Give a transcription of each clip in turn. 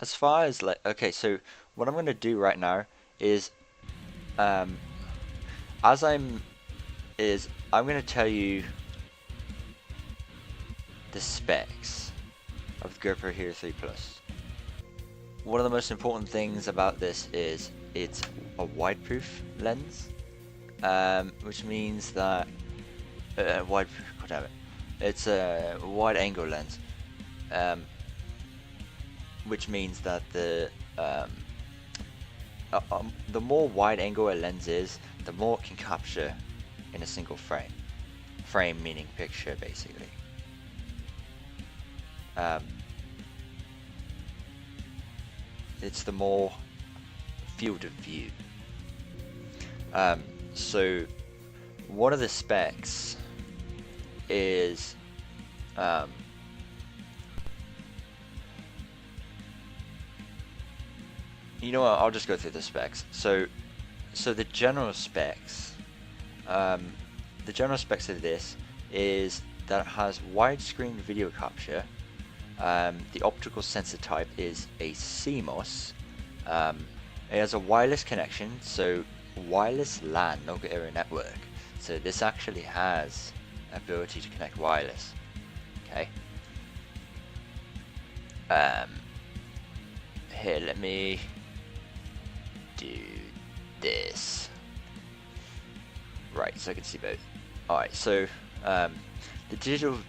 as far as like, okay, so what I'm gonna do right now is, um, as I'm gonna tell you the specs of the GoPro Hero 3 Plus. One of the most important things about this is it's a wide-proof lens, which means that God damn it, it's a wide-angle lens, um, which means that the more wide-angle a lens is, the more it can capture in a single frame. Frame meaning picture, basically. Um, it's the more field of view. So one of the specs is you know what, I'll just go through the specs. So the general specs, of this is that it has widescreen video capture. The optical sensor type is a CMOS. It has a wireless connection, so wireless LAN, local area network. So this actually has ability to connect wireless. Okay. Here, let me do this. Right, so I can see both. Alright, so the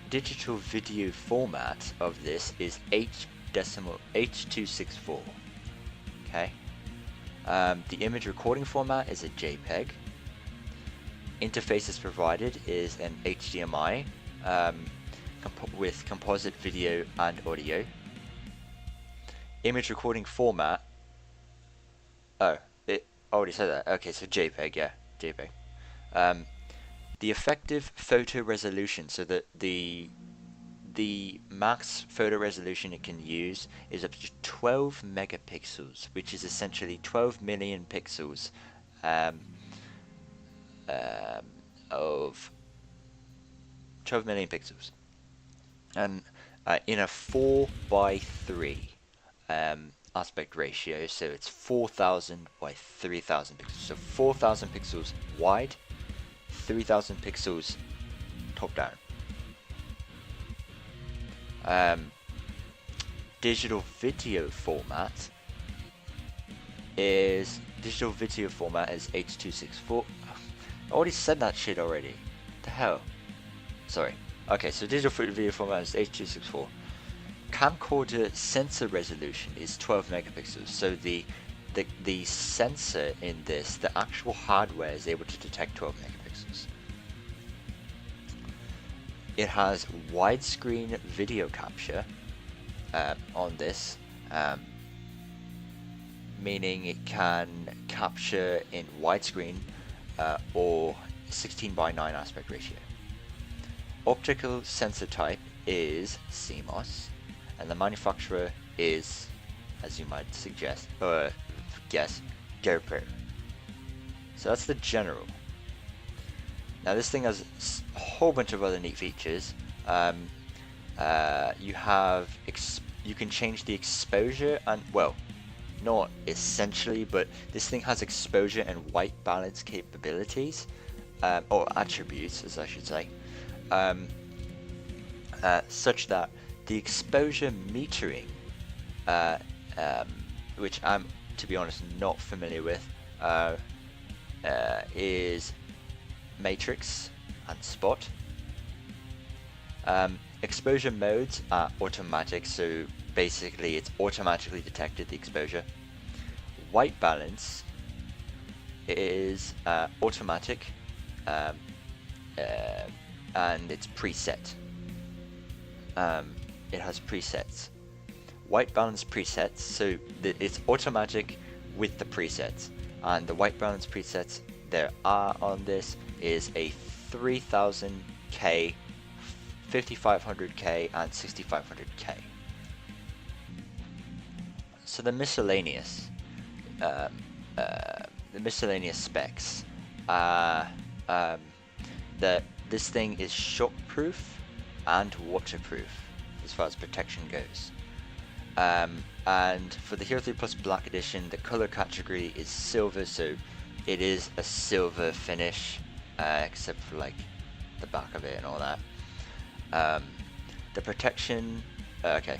digital video format of this is H.264. Okay. The image recording format is a JPEG. Interfaces provided is an HDMI with composite video and audio. Image recording format. Oh, it already said that. Okay, so JPEG, yeah, JPEG. The effective photo resolution, so that the max photo resolution it can use is up to 12 megapixels, which is essentially 12 million pixels of 12 million pixels, and in a 4 by 3 aspect ratio, so it's 4000 by 3000 pixels, so 4000 pixels wide, 3000 pixels top down. Digital video format is H.264. I already said that shit already. What the hell? Sorry. Okay, so digital video format is H.264. Camcorder sensor resolution is 12 megapixels. So the sensor in this, the actual hardware, is able to detect 12 megapixels. It has widescreen video capture on this, meaning it can capture in widescreen or 16 by 9 aspect ratio. Optical sensor type is CMOS, and the manufacturer is, as you might suggest or guess, GoPro. So that's the general. Now this thing has a whole bunch of other neat features. You can change the exposure and, well, not essentially, but this thing has exposure and white balance capabilities, or attributes, as I should say, such that the exposure metering, which I'm, to be honest, not familiar with, is matrix and spot. Exposure modes are automatic, so basically it's automatically detected the exposure. White balance is automatic, and it's preset. It has presets. White balance presets, so it's automatic with the presets, and the white balance presets there are on this is a 3000K, 5500K, and 6500K. So the miscellaneous specs are that this thing is shockproof and waterproof as far as protection goes. And for the Hero 3 Plus Black Edition, the color category is silver, so it is a silver finish, except for like the back of it and all that. The protection, okay.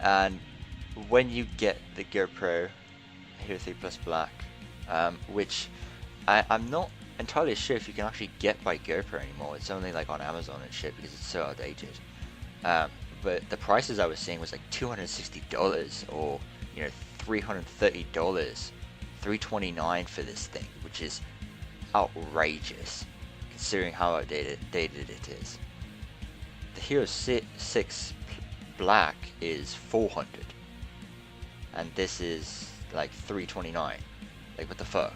And when you get the GoPro Hero 3 Plus Black, which I'm not entirely sure if you can actually get by GoPro anymore. It's only like on Amazon and shit because it's so outdated. But the prices I was seeing was like $260 or $330, $329 for this thing, which is outrageous considering how outdated it is. The Hero 6 Black is $400, and this is like $329. Like, what the fuck?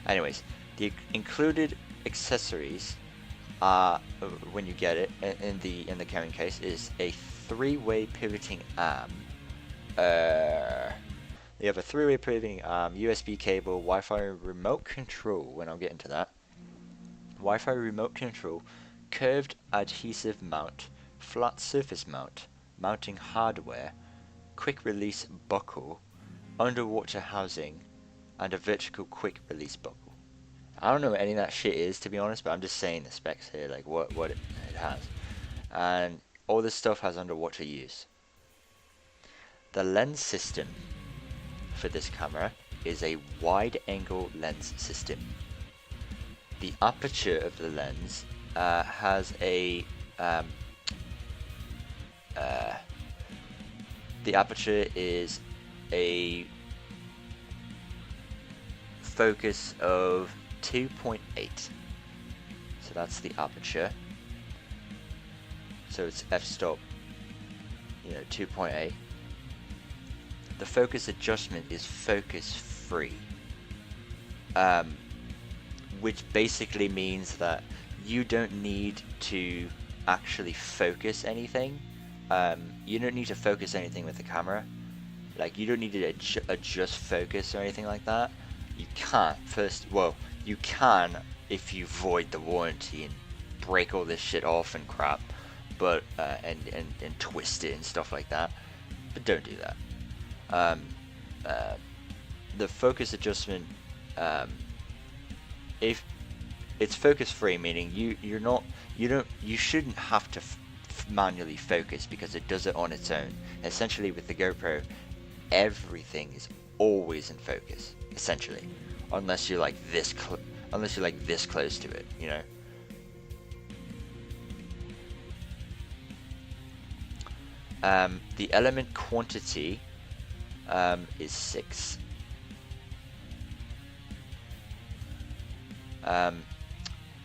Anyways, the included accessories when you get it in the carrying case is a 3-way pivoting arm. You have a 3-way pivoting arm, USB cable, Wi-Fi remote control. When I'll get into that, Wi-Fi remote control, curved adhesive mount, flat surface mount, mounting hardware, quick release buckle, underwater housing, and a vertical quick release buckle. I don't know what any of that shit is, to be honest, but I'm just saying the specs here, like what it has. And all this stuff has underwater use. The lens system for this camera is a wide angle lens system. The aperture of the lens has a the aperture is a focus of 2.8, so that's the aperture, so it's f-stop 2.8. The focus adjustment is focus free, which basically means that you don't need to actually focus anything. You don't need to focus anything with the camera. Like, you don't need to adjust focus or anything like that. You can't. You can if you void the warranty and break all this shit off and crap, but and twist it and stuff like that. But don't do that. The focus adjustment, if it's focus free, meaning you shouldn't have to manually focus because it does it on its own. Essentially, with the GoPro, everything is always in focus, essentially, unless you're like this close to it, The element quantity is 6.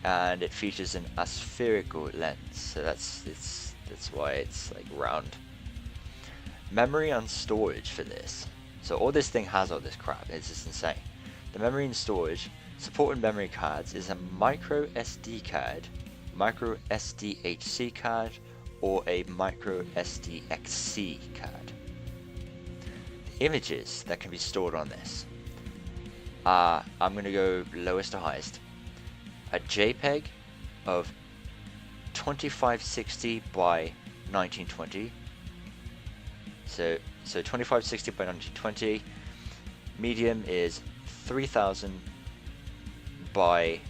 And it features an aspherical lens, so that's why it's like round. Memory and storage for this. So all this thing has all this crap. It's just insane. The memory and storage, supported memory cards is a micro SD card, micro SDHC card, or a micro SDXC card. The images that can be stored on this are, I'm going to go lowest to highest, a JPEG of 2560 by 1920. So 2560 by 1920. Medium is 3000 by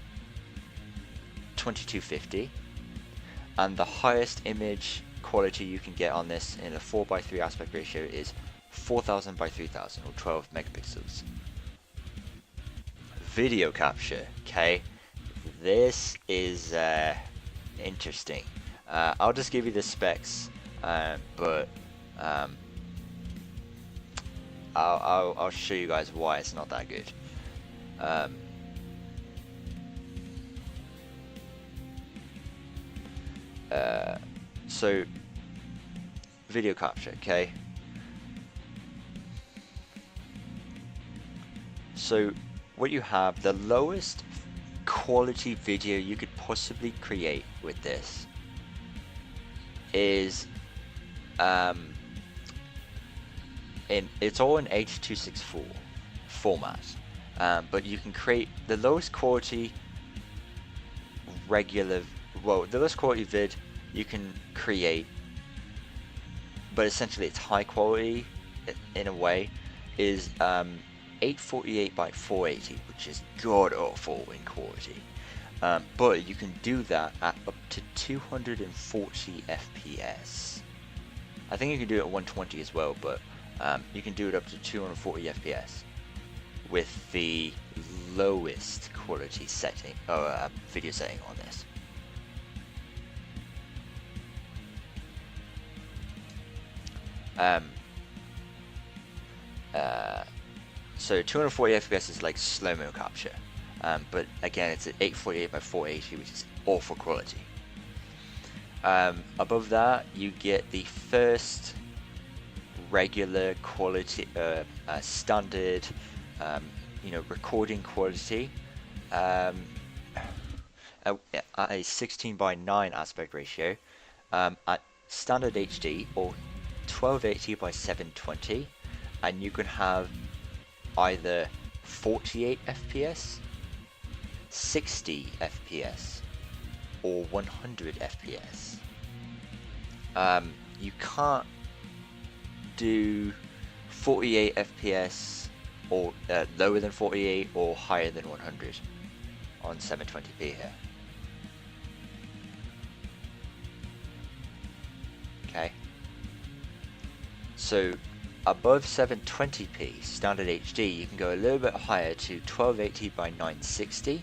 2250, and the highest image quality you can get on this in a 4:3 aspect ratio is 4000 by 3000, or 12 megapixels. Video capture, okay, this is interesting. I'll just give you the specs, but I'll show you guys why it's not that good. So video capture, okay. So what you have, the lowest quality video you could possibly create with this is it's all in H.264 format, but you can create the lowest quality the lowest quality vid you can create, but essentially it's high quality in a way, is 848 by 480, which is god awful in quality. But you can do that at up to 240 FPS. I think you can do it at 120 as well, but you can do it up to 240 FPS with the lowest quality setting, or video setting on this. So 240 FPS is like slow-mo capture, but again it's at 848 by 480, which is awful quality. Above that, you get the first regular quality, standard, recording quality, at a 16 by 9 aspect ratio, at standard HD or 1280 by 720, and you can have either 48 FPS, 60 FPS, or 100 FPS. You can't do 48 FPS or lower than 48 or higher than 100 on 720p here. Okay. So above 720p standard HD, you can go a little bit higher to 1280 by 960,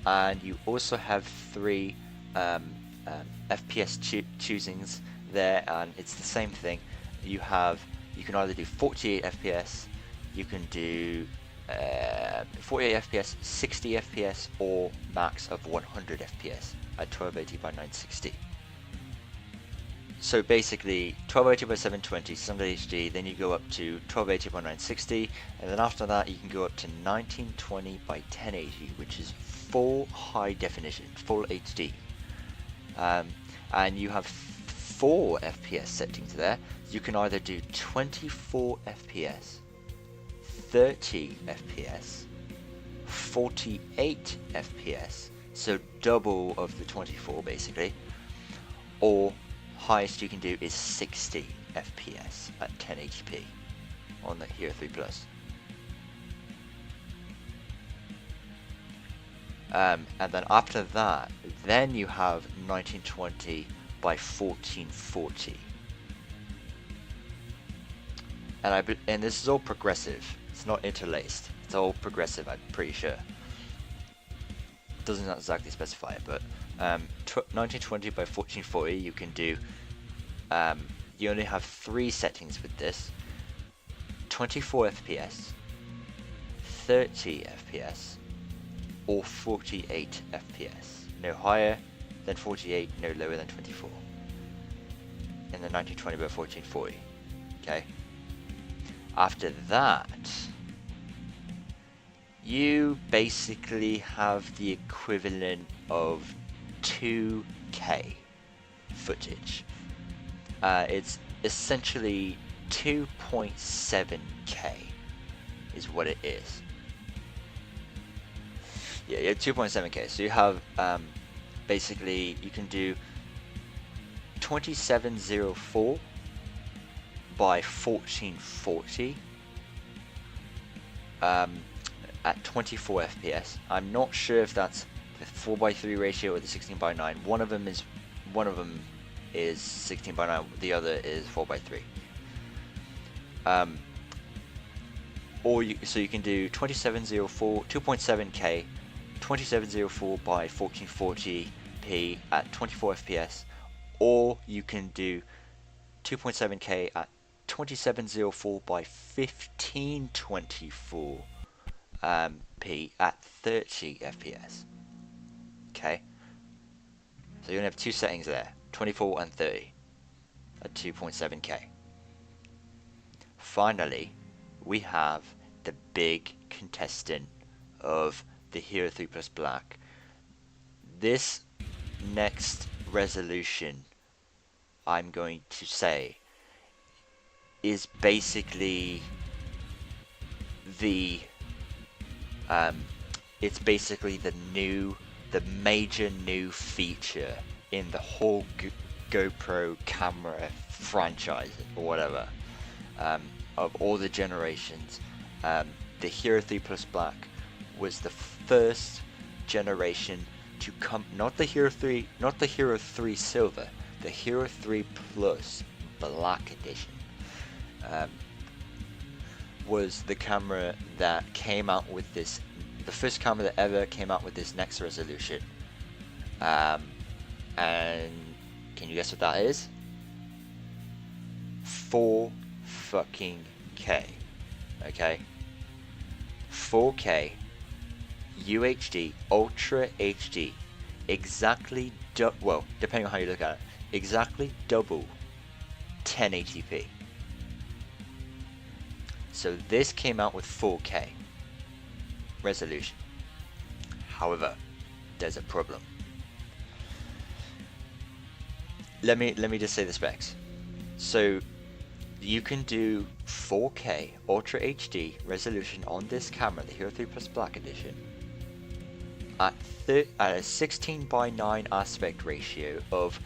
and you also have 3 FPS choosings there, and it's the same thing. You can either do 48 FPS, you can do 48 FPS, 60 FPS, or max of 100 FPS at 1280 by 960. So basically 1280 by 720 standard HD, then you go up to 1280 by 960, and then after that you can go up to 1920 by 1080, which is full high definition, full HD. And you have 4 FPS settings there. You can either do 24 FPS, 30 FPS, 48 FPS, so double of the 24 basically, or highest you can do is 60 FPS at 1080p on the Hero 3 Plus. And then after that, then you have 1920 by 1440. And this is all progressive. It's not interlaced. It's all progressive, I'm pretty sure. It doesn't exactly specify it, but 1920 by 1440 you can do. You only have 3 settings with this: 24 FPS, 30 FPS, or 48 FPS. No higher than 48, no lower than 24. In the 1920 by 1440. Okay. After that, you basically have the equivalent of 2K footage. It's essentially 2.7K is what it is. Yeah, 2.7K. So you have basically you can do 2704 by 1440 at 24 FPS. I'm not sure if that's the 4:3 ratio or the 16:9. One of them is 16:9. The other is 4:3. So you can do 2704, 2.7K, 2704 by 1440p at 24 FPS, or you can do 2.7K at 2704 by 1524 p at 30 FPS. Okay, so you're gonna have 2 settings there, 24 and 30 at 2.7K. Finally, we have the big contestant of the Hero 3 Plus Black. This next resolution, I'm going to say, is basically the it's basically the major new feature in the whole GoPro camera franchise or whatever, of all the generations. The Hero 3 Plus Black was the first generation to come, not the Hero 3, not the Hero 3 Silver, the Hero 3 Plus Black Edition. Was the camera that came out with this, the first camera that ever came out with this next resolution. And can you guess what that is? 4 fucking K. Okay? 4K UHD Ultra HD, exactly well, depending on how you look at it, exactly double 1080p. So this came out with 4K resolution. However, there's a problem. Let me just say the specs. So you can do 4K Ultra HD resolution on this camera, the Hero 3 Plus Black Edition, at a 16:9 aspect ratio of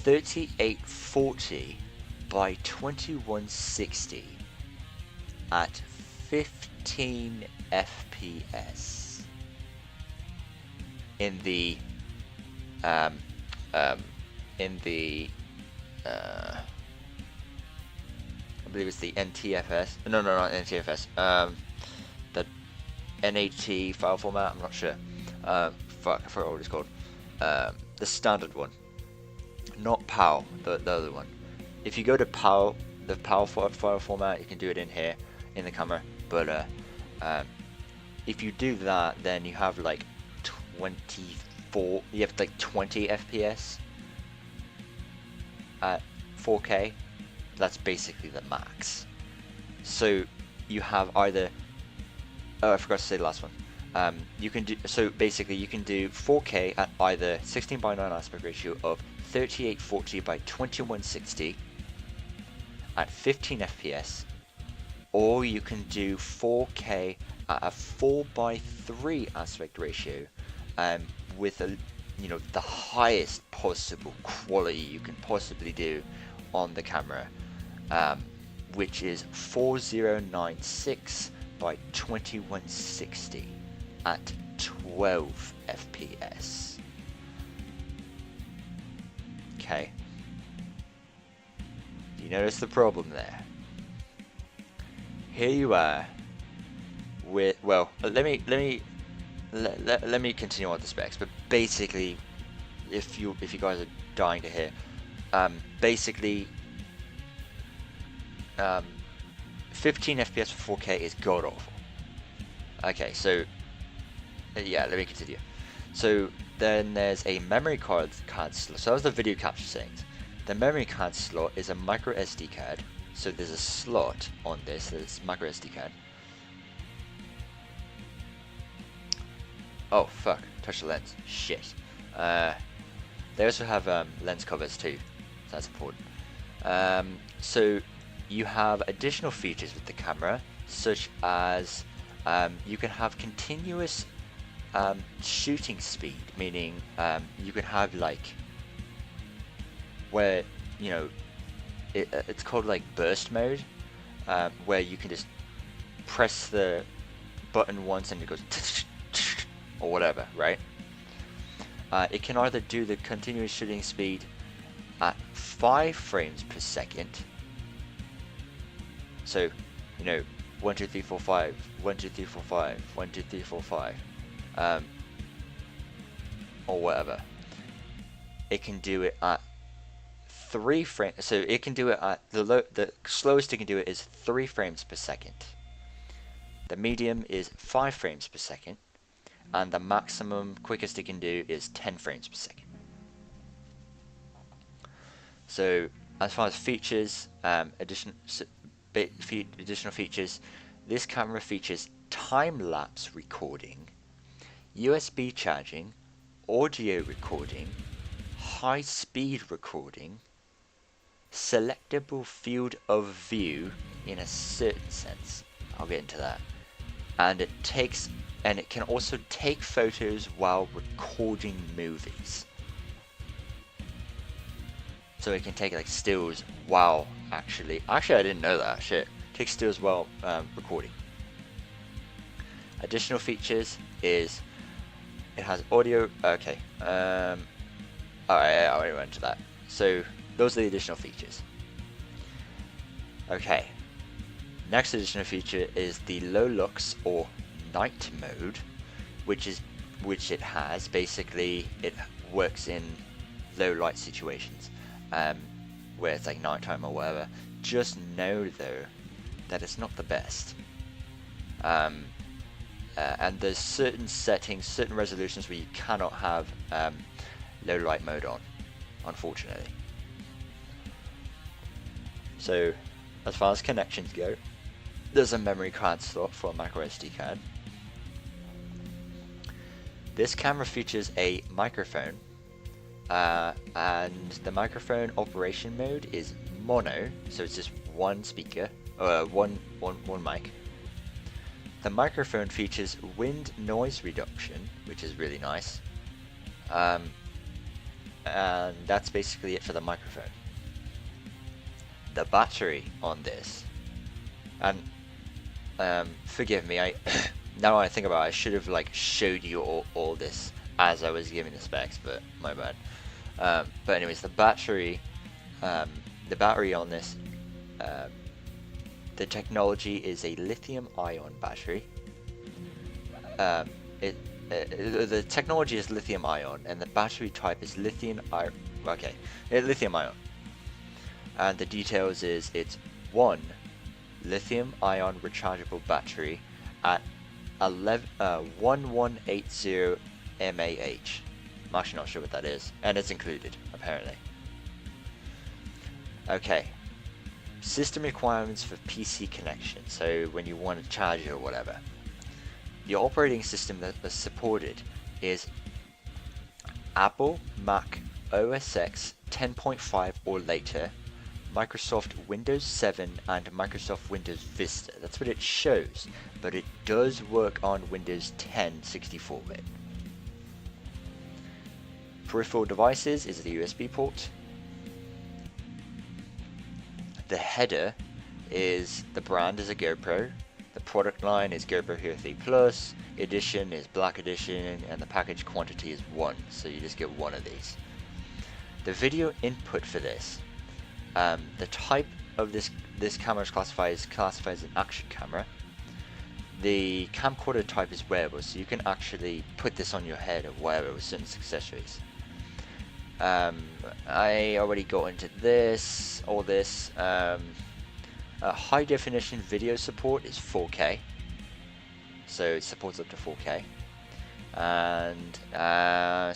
3840 by 2160 at 15 FPS in the I believe it's the NTFS. No, not NTFS. The NAT file format. I'm not sure. Fuck, I forgot what it's called. The standard one, not PAL. The other one. If you go to PAL, the PAL file format, you can do it in here in the camera. But if you do that, then you have like 24. You have like 20 FPS at 4K. That's basically the max. So you have either, oh, I forgot to say the last one. You can do, so basically you can do 4K at either 16:9 aspect ratio of 3840 by 2160 at 15 FPS, or you can do 4K at a 4:3 aspect ratio, with a, the highest possible quality you can possibly do on the camera, which is 4096 by 2160 at 12 FPS. Okay. You notice the problem there? Here you are with, well, let me continue on with the specs, but basically, if you guys are dying to hear, basically, 15 FPS for 4K is god awful. Okay, so yeah, let me continue. So then there's a memory card slot. So that was the video capture settings. The memory card slot is a micro SD card. So there's a slot on this. There's micro SD card. Oh fuck! Touch the lens. Shit. They also have lens covers too. So that's important. So you have additional features with the camera, such as you can have continuous shooting speed, meaning you can have like where it's called like burst mode, where you can just press the button once and it goes or whatever, right? It can either do the continuous shooting speed at 5 frames per second. So, 1, 2, 3, 4, 5, 1, 2, 3, 4, 5, 1, 2, 3, 4, 5, or whatever. It can do it at 3 frames. So it can do it at the slowest it can do it is 3 frames per second. The medium is 5 frames per second, and the maximum quickest it can do is 10 frames per second. So as far as features, additional features, this camera features time-lapse recording, USB charging, audio recording, high-speed recording, selectable field of view in a certain sense. I'll get into that. And it can also take photos while recording movies. so it can take like stills while actually I didn't know that shit. Take stills while recording. Additional features is it has audio. Okay. Alright, I already went to that. So those are the additional features. Okay. Next additional feature is the low lux or night mode, which it has. Basically, it works in low light situations, where it's like nighttime or whatever. Just know though that it's not the best. And there's certain settings, certain resolutions where you cannot have low light mode on, unfortunately. So, as far as connections go, there's a memory card slot for a micro SD card. This camera features a microphone, and the microphone operation mode is mono, so it's just one speaker, one mic. The microphone features wind noise reduction, which is really nice, and that's basically it for the microphone. The battery on this, and forgive me, now I think about it, I should have like showed you all this as I was giving the specs, but my bad. But anyways, the battery on this, the technology is a lithium-ion battery. The technology is lithium-ion, and the battery type is lithium-ion. Okay, lithium-ion. And the details is it's one lithium-ion rechargeable battery at 1180 mAh. I'm actually not sure what that is, and it's included apparently. Okay. System requirements for PC connection, so when you want to charge it or whatever. The operating system that's supported is Apple Mac OS X 10.5 or later, Microsoft Windows 7 and Microsoft Windows Vista. That's what it shows, but it does work on Windows 10 64-bit. Peripheral devices is the USB port. The header is, the brand is a GoPro, the product line is GoPro Hero 3 Plus, edition is Black Edition, and the package quantity is 1, so you just get one of these. The video input for this, the type of this camera is classified as an action camera. The camcorder type is wearable, so you can actually put this on your head or whatever with certain accessories. I already got into all this. High definition video support is 4K, so it supports up to 4K, and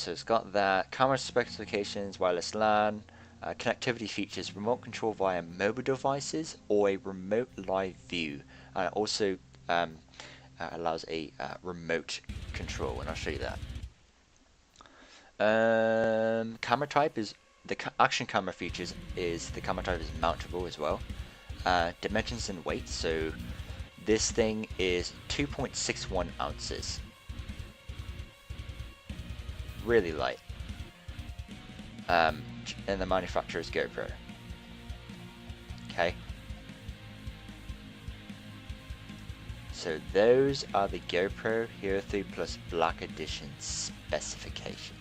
so it's got that. Camera specifications: wireless LAN, connectivity features, remote control via mobile devices or a remote live view, and it also allows a remote control, and I'll show you that. Camera type is the action camera features is the camera type is mountable as well. Dimensions and weight, so this thing is 2.61 ounces, really light, and the manufacturer is GoPro. Okay, so those are the GoPro Hero 3 Plus Black Edition specifications.